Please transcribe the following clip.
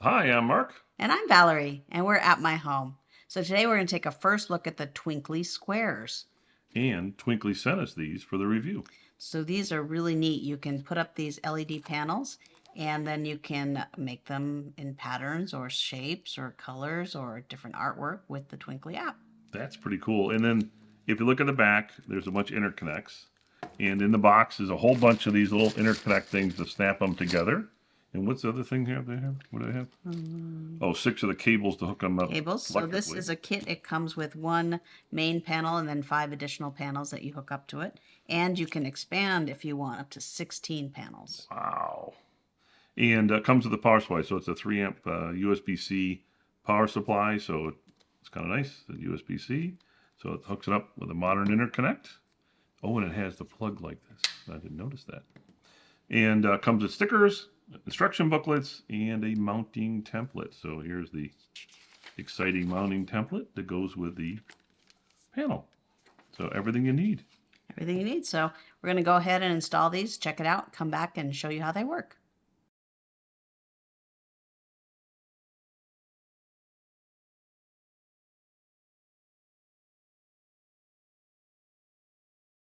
Hi, I'm Mark. And I'm Valerie, and we're at my home. So today we're going to take a first look at the Twinkly Squares. And Twinkly sent us these for the review. So these are really neat. You can put up these LED panels and then you can make them in patterns or shapes or colors or different artwork with the Twinkly app. That's pretty cool. And then if you look at the back, there's a bunch of interconnects. And in the box is a whole bunch of these little interconnect things to snap them together. And what's the other thing here they have? What do they have? Oh, 6 of the cables to hook them up Cables. So this is a kit. It comes with one main panel and then 5 additional panels that you hook up to it. And you can expand if you want up to 16 panels. Wow. And comes with a power supply. So it's a 3 amp USB-C power supply. So it's kind of nice, the USB-C. So it hooks it up with a modern interconnect. Oh, and it has the plug like this. I didn't notice that. And comes with stickers, instruction booklets, and a mounting template. So here's the exciting mounting template that goes with the panel. So everything you need. Everything you need. So we're going to go ahead and install these, check it out, come back and show you how they work.